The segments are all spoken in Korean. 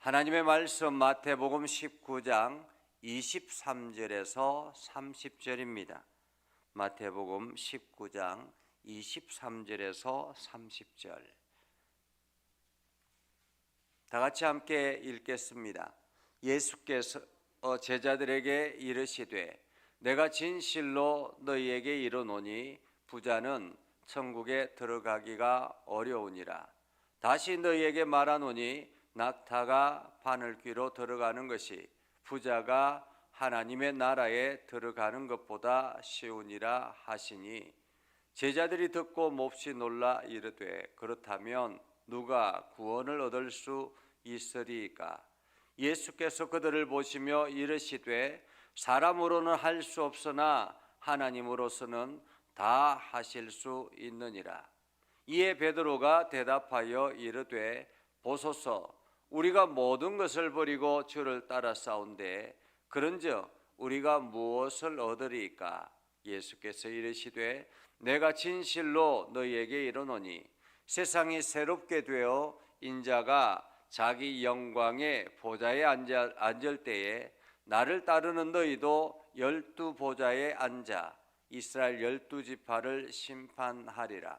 하나님의 말씀 마태복음 19장 23절에서 30절입니다. 마태복음 19장 23절에서 30절. 다 같이 함께 읽겠습니다. 예수께서 제자들에게 이르시되 내가 진실로 너희에게 이르노니 부자는 천국에 들어가기가 어려우니라. 다시 너희에게 말하노니 낙타가 바늘귀로 들어가는 것이 부자가 하나님의 나라에 들어가는 것보다 쉬우니라 하시니, 제자들이 듣고 몹시 놀라 이르되 그렇다면 누가 구원을 얻을 수 있으리이까? 예수께서 그들을 보시며 이르시되 사람으로는 할 수 없으나 하나님으로서는 다 하실 수 있느니라. 이에 베드로가 대답하여 이르되 보소서, 우리가 모든 것을 버리고 주를 따라 싸운데 그런즉 우리가 무엇을 얻으리이까? 예수께서 이르시되 내가 진실로 너희에게 이르노니 세상이 새롭게 되어 인자가 자기 영광의 보좌에 앉을 때에 나를 따르는 너희도 12 보좌에 앉아 이스라엘 12지파를 심판하리라.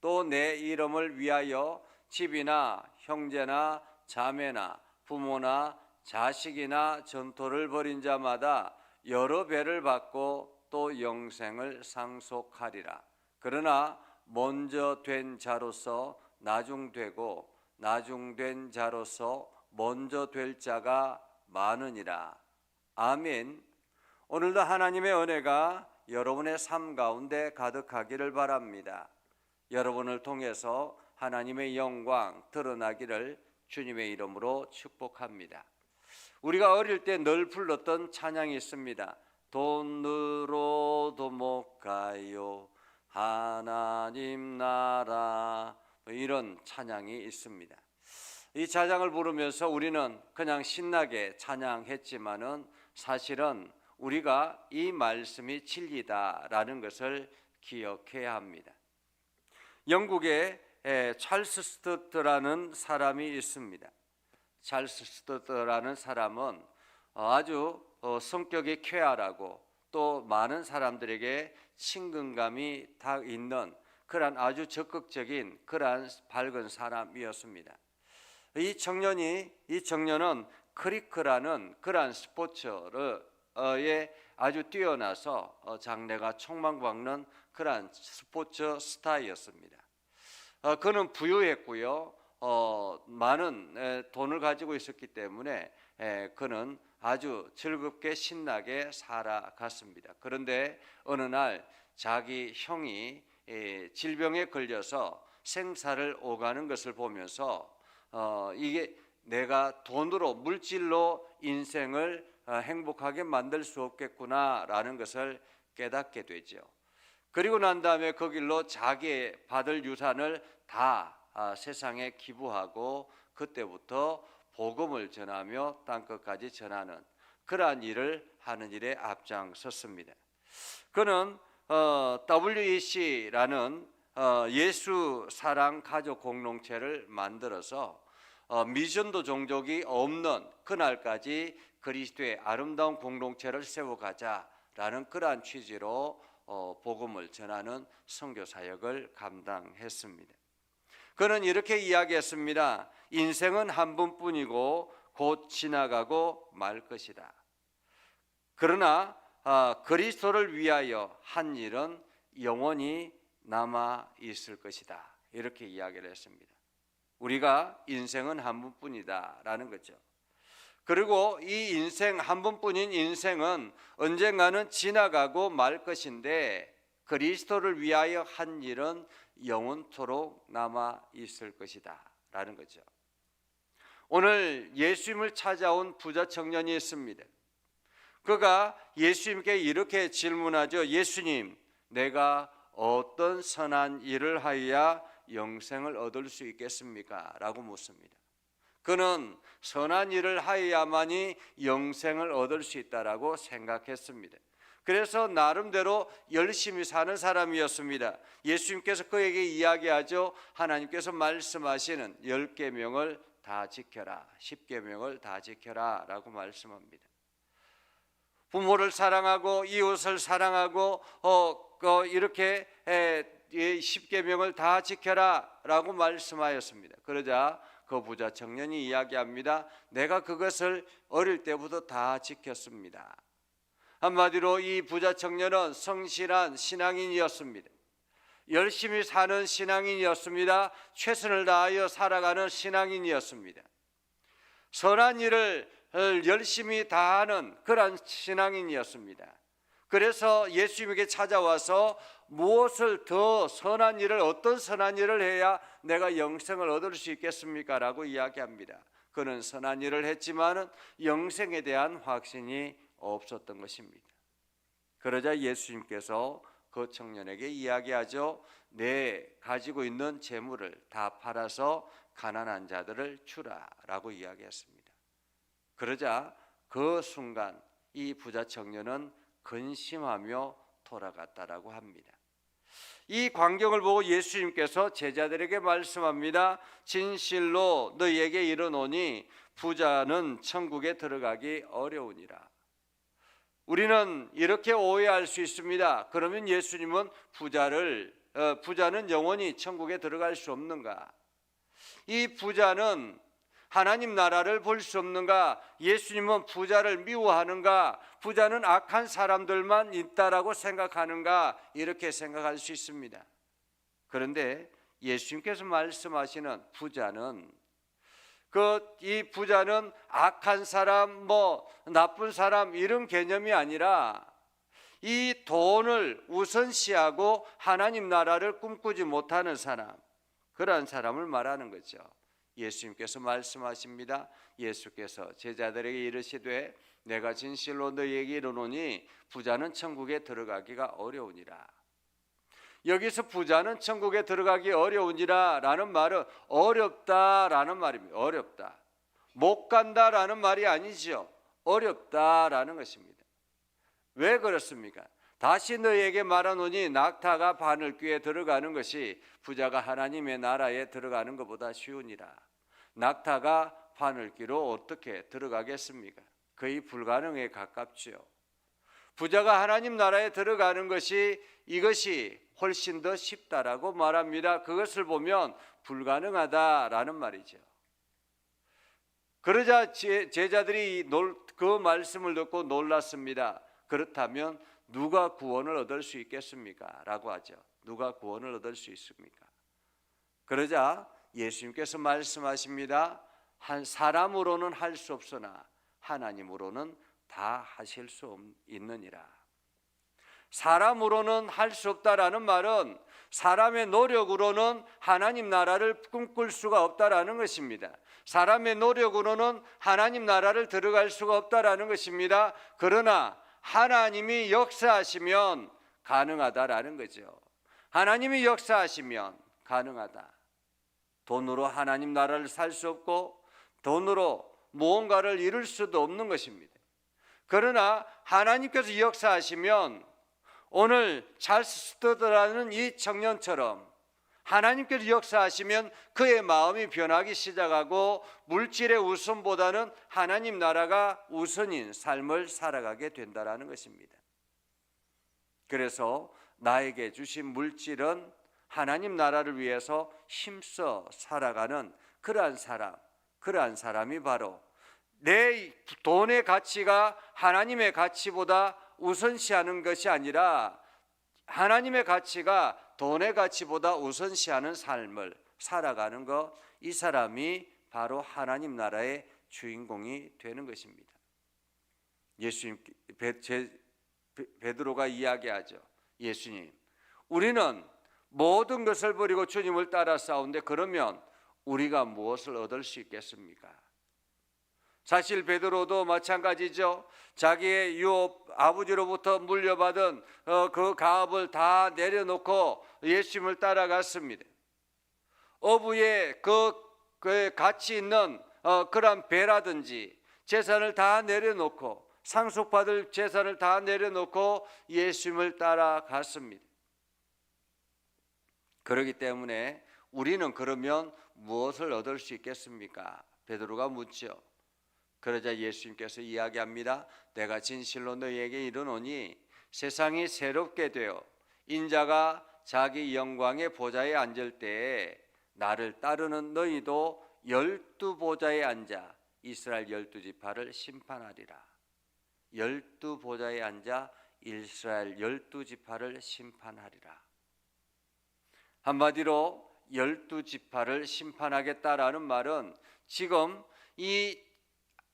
또 내 이름을 위하여 집이나 형제나 자매나 부모나 자식이나 전토를 벌인 자마다 여러 배를 받고 또 영생을 상속하리라. 그러나 먼저 된 자로서 나중되고 나중된 자로서 먼저 될 자가 많으니라. 아멘. 오늘도 하나님의 은혜가 여러분의 삶 가운데 가득하기를 바랍니다. 여러분을 통해서 하나님의 영광 드러나기를 주님의 이름으로 축복합니다. 우리가 어릴 때 늘 불렀던 찬양이 있습니다. 돈으로도 못 가요 하나님 나라, 이런 찬양이 있습니다. 이 찬양을 부르면서 우리는 그냥 신나게 찬양했지만은 사실은 우리가 이 말씀이 진리다라는 것을 기억해야 합니다. 영국에 찰스 스투어트라는 사람이 있습니다. 찰스 스투어트라는 사람은 아주 성격이 쾌활하고 또 많은 사람들에게 친근감이 다 있는 그러한 아주 적극적인 그러한 밝은 사람이었습니다. 이 청년은 크리크라는 그러한 스포츠에 아주 뛰어나서 장래가 촉망받는 그러한 스포츠 스타였습니다. 그는 부유했고요, 많은 돈을 가지고 있었기 때문에 그는 아주 즐겁게 신나게 살아갔습니다. 그런데 어느 날 자기 형이 질병에 걸려서 생사를 오가는 것을 보면서 이게 내가 돈으로 물질로 인생을 행복하게 만들 수 없겠구나라는 것을 깨닫게 되죠. 그리고 난 다음에 그 길로 자기 받을 유산을 다 세상에 기부하고 그때부터 복음을 전하며 땅끝까지 전하는 그러한 일을 하는 일에 앞장섰습니다. 그는 WEC라는 예수 사랑 가족 공동체를 만들어서 미전도 종족이 없는 그날까지 그리스도의 아름다운 공동체를 세워가자라는 그러한 취지로 복음을 전하는 선교 사역을 감당했습니다. 그는 이렇게 이야기했습니다. 인생은 한 번뿐이고 곧 지나가고 말 것이다. 그러나 그리스도를 위하여 한 일은 영원히 남아 있을 것이다. 이렇게 이야기를 했습니다. 우리가 인생은 한 번뿐이다 라는 거죠. 그리고 이 인생 한 번뿐인 인생은 언젠가는 지나가고 말 것인데 그리스도를 위하여 한 일은 영원토록 남아 있을 것이다 라는 거죠. 오늘 예수님을 찾아온 부자 청년이 있습니다. 그가 예수님께 이렇게 질문하죠. 예수님, 내가 어떤 선한 일을 하여야 영생을 얻을 수 있겠습니까? 라고 묻습니다. 그는 선한 일을 하여야만이 영생을 얻을 수 있다라고 생각했습니다. 그래서 나름대로 열심히 사는 사람이었습니다. 예수님께서 그에게 이야기하죠. 하나님께서 말씀하시는 10계명을 다 지켜라. 10계명을 다 지켜라 라고 말씀합니다. 부모를 사랑하고 이웃을 사랑하고 이렇게 10계명을 다 지켜라 라고 말씀하였습니다. 그러자 그 부자 청년이 이야기합니다. 내가 그것을 어릴 때부터 다 지켰습니다. 한마디로 이 부자 청년은 성실한 신앙인이었습니다. 열심히 사는 신앙인이었습니다. 최선을 다하여 살아가는 신앙인이었습니다. 선한 일을 열심히 다하는 그런 신앙인이었습니다. 그래서 예수님에게 찾아와서 무엇을 더 선한 일을, 어떤 선한 일을 해야 내가 영생을 얻을 수 있겠습니까? 라고 이야기합니다. 그는 선한 일을 했지만 영생에 대한 확신이 없었던 것입니다. 그러자 예수님께서 그 청년에게 이야기하죠. 내 가지고 있는 재물을 다 팔아서 가난한 자들을 주라 라고 이야기했습니다. 그러자 그 순간 이 부자 청년은 근심하며 돌아갔다라고 합니다. 이 광경을 보고 예수님께서 제자들에게 말씀합니다. 진실로 너희에게 이르노니 부자는 천국에 들어가기 어려우니라. 우리는 이렇게 오해할 수 있습니다. 그러면 예수님은 부자는 영원히 천국에 들어갈 수 없는가? 이 부자는 하나님 나라를 볼 수 없는가? 예수님은 부자를 미워하는가? 부자는 악한 사람들만 있다라고 생각하는가? 이렇게 생각할 수 있습니다. 그런데 예수님께서 말씀하시는 부자는 이 부자는 악한 사람, 나쁜 사람 이런 개념이 아니라 이 돈을 우선시하고 하나님 나라를 꿈꾸지 못하는 사람, 그러한 사람을 말하는 거죠. 예수님께서 말씀하십니다. 예수께서 제자들에게 이르시되 내가 진실로 너희에게 이르노니 부자는 천국에 들어가기가 어려우니라. 여기서 부자는 천국에 들어가기 어려우니라 라는 말은 어렵다라는 말입니다. 어렵다. 못 간다라는 말이 아니죠. 어렵다라는 것입니다. 왜 그렇습니까? 다시 너희에게 말하노니 낙타가 바늘귀에 들어가는 것이 부자가 하나님의 나라에 들어가는 것보다 쉬우니라. 낙타가 바늘귀로 어떻게 들어가겠습니까? 거의 불가능에 가깝지요. 부자가 하나님 나라에 들어가는 것이 이것이 훨씬 더 쉽다라고 말합니다. 그것을 보면 불가능하다라는 말이죠. 그러자 제자들이 그 말씀을 듣고 놀랐습니다. 그렇다면 누가 구원을 얻을 수 있겠습니까? 라고 하죠. 누가 구원을 얻을 수 있습니까? 그러자 예수님께서 말씀하십니다. 한 사람으로는 할 수 없으나 하나님으로는 다 하실 수 있느니라. 사람으로는 할 수 없다라는 말은 사람의 노력으로는 하나님 나라를 꿈꿀 수가 없다라는 것입니다. 사람의 노력으로는 하나님 나라를 들어갈 수가 없다라는 것입니다. 그러나 하나님이 역사하시면 가능하다라는 거죠. 하나님이 역사하시면 가능하다. 돈으로 하나님 나라를 살 수 없고 돈으로 무언가를 이룰 수도 없는 것입니다. 그러나 하나님께서 역사하시면 오늘 찰스 스터드라는 이 청년처럼 하나님께서 역사하시면 그의 마음이 변하기 시작하고 물질의 우선보다는 하나님 나라가 우선인 삶을 살아가게 된다는 것입니다. 그래서 나에게 주신 물질은 하나님 나라를 위해서 힘써 살아가는 그러한 사람이 바로 내 돈의 가치가 하나님의 가치보다 우선시하는 것이 아니라 하나님의 가치가 돈의 가치보다 우선시하는 삶을 살아가는 것, 이 사람이 바로 하나님 나라의 주인공이 되는 것입니다. 베드로가 이야기하죠. 예수님, 우리는 모든 것을 버리고 주님을 따라 싸운데 그러면 우리가 무엇을 얻을 수 있겠습니까? 사실 베드로도 마찬가지죠. 자기의 유업 아버지로부터 물려받은 그 가업을 다 내려놓고 예수님을 따라갔습니다. 어부의 그 가치 있는 그런 배라든지 재산을 다 내려놓고 상속받을 재산을 다 내려놓고 예수님을 따라갔습니다. 그렇기 때문에 우리는 그러면 무엇을 얻을 수 있겠습니까? 베드로가 묻죠. 그러자 예수님께서 이야기합니다. 내가 진실로 너희에게 이르노니 세상이 새롭게 되어 인자가 자기 영광의 보좌에 앉을 때에 나를 따르는 너희도 12보좌에 앉아 이스라엘 12지파를 심판하리라. 12보좌에 앉아 이스라엘 12지파를 심판하리라. 한마디로 12지파를 심판하겠다라는 말은 지금 이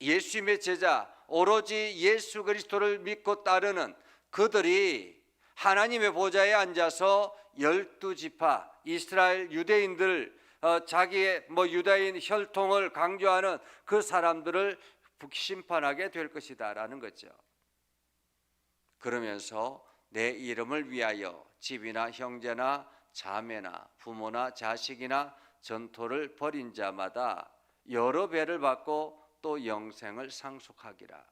예수님의 제자, 오로지 예수 그리스도를 믿고 따르는 그들이 하나님의 보좌에 앉아서 12지파, 이스라엘 유대인들, 자기의 유다인 혈통을 강조하는 그 사람들을 심판하게 될 것이다라는 거죠. 그러면서 내 이름을 위하여 집이나 형제나 자매나 부모나 자식이나 전토를 벌인 자마다 여러 배를 받고 또 영생을 상속하기라.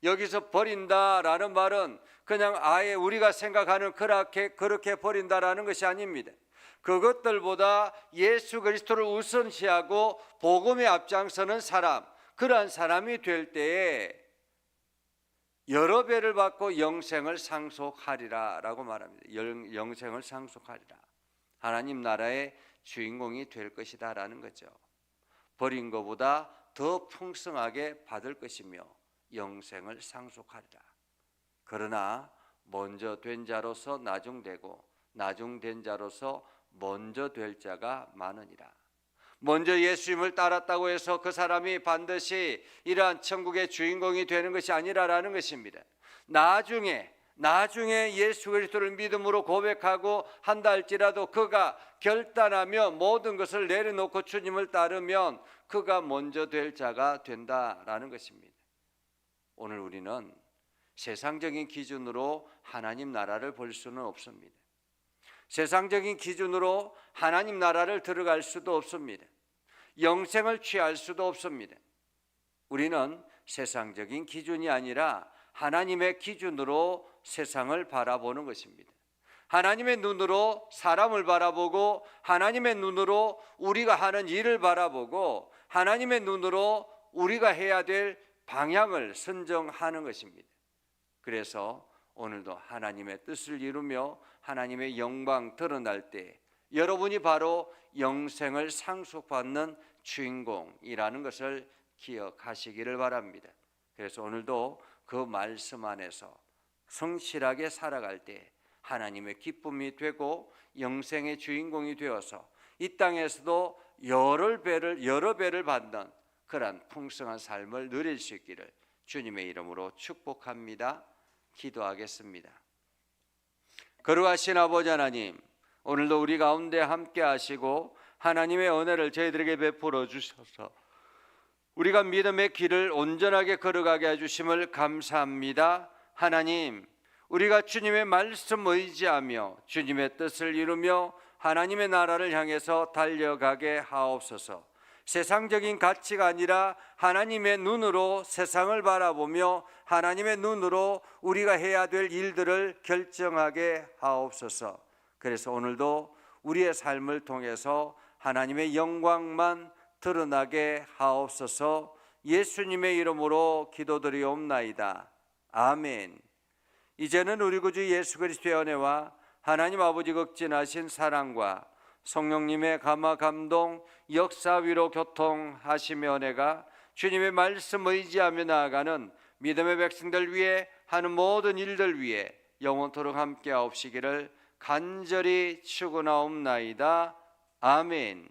여기서 버린다라는 말은 그냥 아예 우리가 생각하는 그렇게 버린다라는 것이 아닙니다. 그것들보다 예수 그리스도를 우선시하고 복음에 앞장서는 사람, 그러한 사람이 될 때에 여러 배를 받고 영생을 상속하리라라고 말합니다. 영생을 상속하리라. 하나님 나라의 주인공이 될 것이다라는 거죠. 버린 것보다 더 풍성하게 받을 것이며 영생을 상속하리라. 그러나 먼저 된 자로서 나중되고 나중된 자로서 먼저 될 자가 많으니라. 먼저 예수님을 따랐다고 해서 그 사람이 반드시 이러한 천국의 주인공이 되는 것이 아니라라는 것입니다. 나중에 예수 그리스도를 믿음으로 고백하고 한다 할지라도 그가 결단하며 모든 것을 내려놓고 주님을 따르면 그가 먼저 될 자가 된다라는 것입니다. 오늘 우리는 세상적인 기준으로 하나님 나라를 볼 수는 없습니다. 세상적인 기준으로 하나님 나라를 들어갈 수도 없습니다. 영생을 취할 수도 없습니다. 우리는 세상적인 기준이 아니라 하나님의 기준으로 세상을 바라보는 것입니다. 하나님의 눈으로 사람을 바라보고 하나님의 눈으로 우리가 하는 일을 바라보고 하나님의 눈으로 우리가 해야 될 방향을 선정하는 것입니다. 그래서 오늘도 하나님의 뜻을 이루며 하나님의 영광 드러날 때 여러분이 바로 영생을 상속받는 주인공이라는 것을 기억하시기를 바랍니다. 그래서 오늘도 그 말씀 안에서 성실하게 살아갈 때 하나님의 기쁨이 되고 영생의 주인공이 되어서 이 땅에서도 여러 배를 받는 그러한 풍성한 삶을 누릴 수 있기를 주님의 이름으로 축복합니다. 기도하겠습니다. 거룩하신 아버지 하나님, 오늘도 우리 가운데 함께 하시고 하나님의 은혜를 저희들에게 베풀어 주셔서 우리가 믿음의 길을 온전하게 걸어가게 해주심을 감사합니다. 하나님, 우리가 주님의 말씀 의지하며 주님의 뜻을 이루며 하나님의 나라를 향해서 달려가게 하옵소서. 세상적인 가치가 아니라 하나님의 눈으로 세상을 바라보며 하나님의 눈으로 우리가 해야 될 일들을 결정하게 하옵소서. 그래서 오늘도 우리의 삶을 통해서 하나님의 영광만 드러나게 하옵소서. 예수님의 이름으로 기도드리옵나이다. 아멘. 이제는 우리 구주 예수 그리스도의 은혜와 하나님 아버지 극진하신 사랑과 성령님의 감화 감동 역사 위로 교통하시며 은혜가 주님의 말씀 의지하며 나아가는 믿음의 백성들 위해 하는 모든 일들 위해 영원토록 함께 하옵시기를 간절히 축원하옵나이다. 아멘.